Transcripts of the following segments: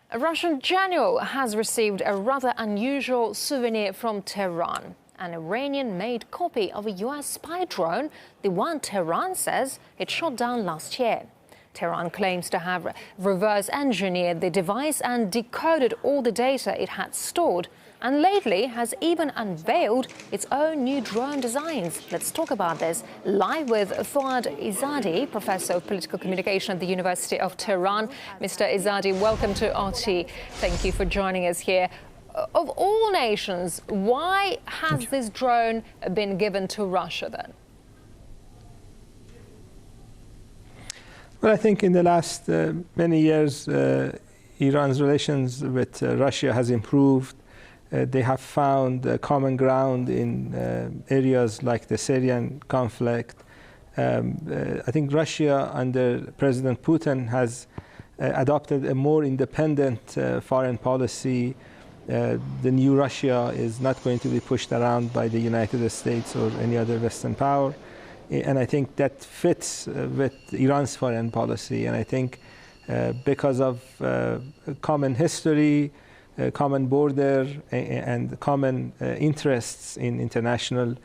A Russian general has received a rather unusual souvenir from Tehran, an Iranian-made copy of a US spy drone, the one Tehran says it shot down last year. Tehran claims to have reverse-engineered the device and decoded all the data it had stored, and lately has even unveiled its own new drone designs. Let's talk about this live with Fouad Izzadi, Professor of Political Communication at the University of Tehran. Mr. Izzadi, welcome to RT. Thank you for joining us here. Of all nations, why has this drone been given to Russia then? Well, I think in the last many years, Iran's relations with Russia has improved. They have found common ground in areas like the Syrian conflict. I think Russia under President Putin has adopted a more independent foreign policy. The new Russia is not going to be pushed around by the United States or any other Western power. And I think that fits with Iran's foreign policy. And I think because of common history, common border, and common interests in international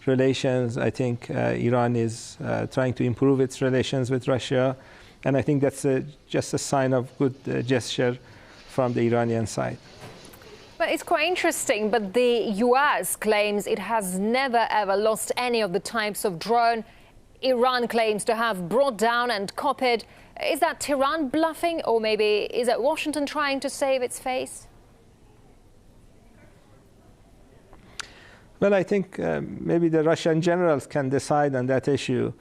relations, I think Iran is trying to improve its relations with Russia. And I think that's just a sign of good gesture from the Iranian side. But it's quite interesting, but the US claims it has never ever lost any of the types of drone Iran claims to have brought down and copied. Is that Tehran bluffing, or maybe is it Washington trying to save its face? Well, I think maybe the Russian generals can decide on that issue.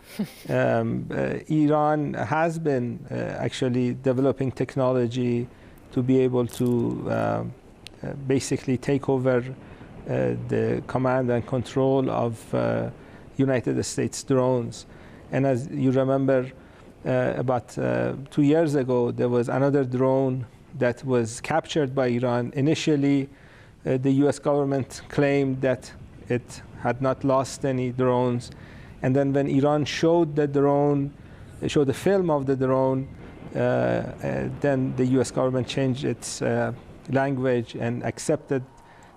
Iran has been actually developing technology to be able to basically take over the command and control of United States drones. And as you remember, about 2 years ago, there was another drone that was captured by Iran. Initially, the US government claimed that it had not lost any drones. And then when Iran showed the drone, showed the film of the drone, then the US government changed its language and accepted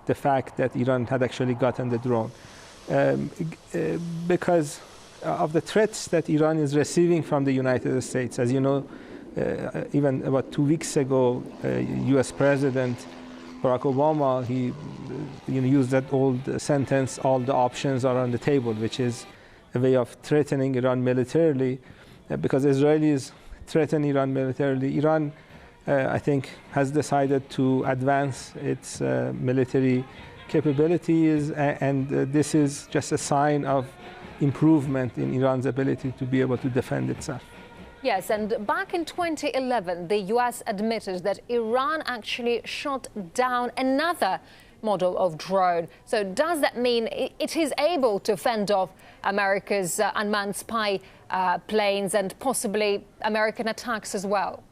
the fact that Iran had actually gotten the drone. Because of the threats that Iran is receiving from the United States. As you know, even about 2 weeks ago, US President Barack Obama, he used that old sentence, all the options are on the table, which is a way of threatening Iran militarily. Because Israelis threaten Iran militarily, Iran, I think, has decided to advance its military capabilities, and this is just a sign of improvement in Iran's ability to be able to defend itself. Yes, and back in 2011, the US admitted that Iran actually shot down another model of drone. So does that mean it is able to fend off America's unmanned spy planes and possibly American attacks as well?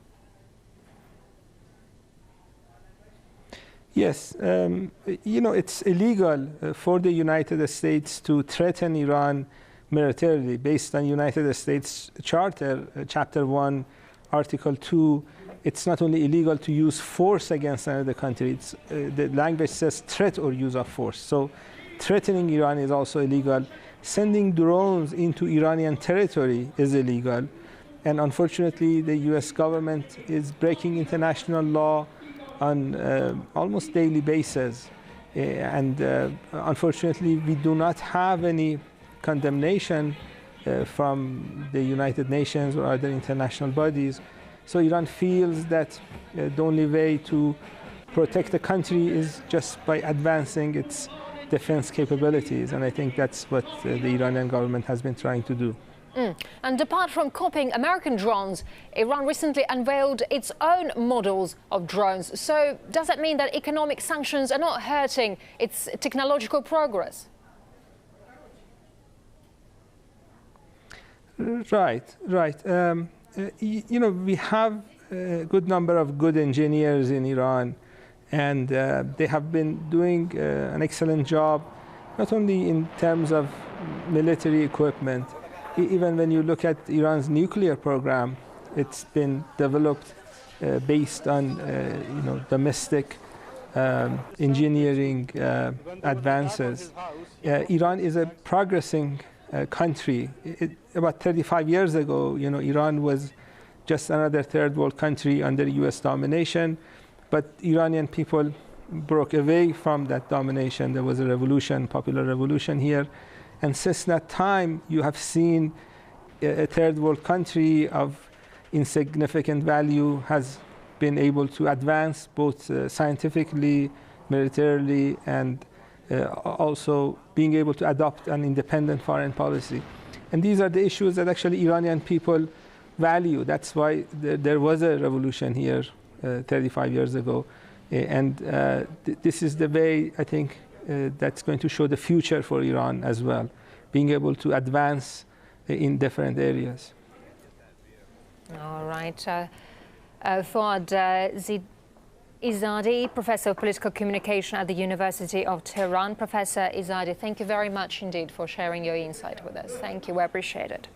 Yes, it's illegal for the United States to threaten Iran militarily based on United States Charter, Chapter 1, Article 2. It's not only illegal to use force against another country, the language says threat or use of force. So threatening Iran is also illegal. Sending drones into Iranian territory is illegal. And unfortunately, the US government is breaking international law on almost daily basis. And unfortunately, we do not have any condemnation from the United Nations or other international bodies. So Iran feels that the only way to protect the country is just by advancing its defense capabilities. And I think that's what the Iranian government has been trying to do. And apart from copying American drones, Iran recently unveiled its own models of drones. So does that mean that economic sanctions are not hurting its technological progress? Right. We have a good number of good engineers in Iran, and they have been doing an excellent job, not only in terms of military equipment. Even when you look at Iran's nuclear program, it's been developed based on domestic engineering advances. Iran is a progressing country. About 35 years ago, Iran was just another third world country under US domination, but Iranian people broke away from that domination. There was a revolution, popular revolution here. And since that time, you have seen a third world country of insignificant value has been able to advance both scientifically, militarily, and also being able to adopt an independent foreign policy. And these are the issues that actually Iranian people value. That's why there was a revolution here 35 years ago. And this is the way, I think, that's going to show the future for Iran as well, being able to advance in different areas. All right. Fuad Izadi, Professor of Political Communication at the University of Tehran. Professor Izadi, thank you very much indeed for sharing your insight with us. Thank you. We appreciate it.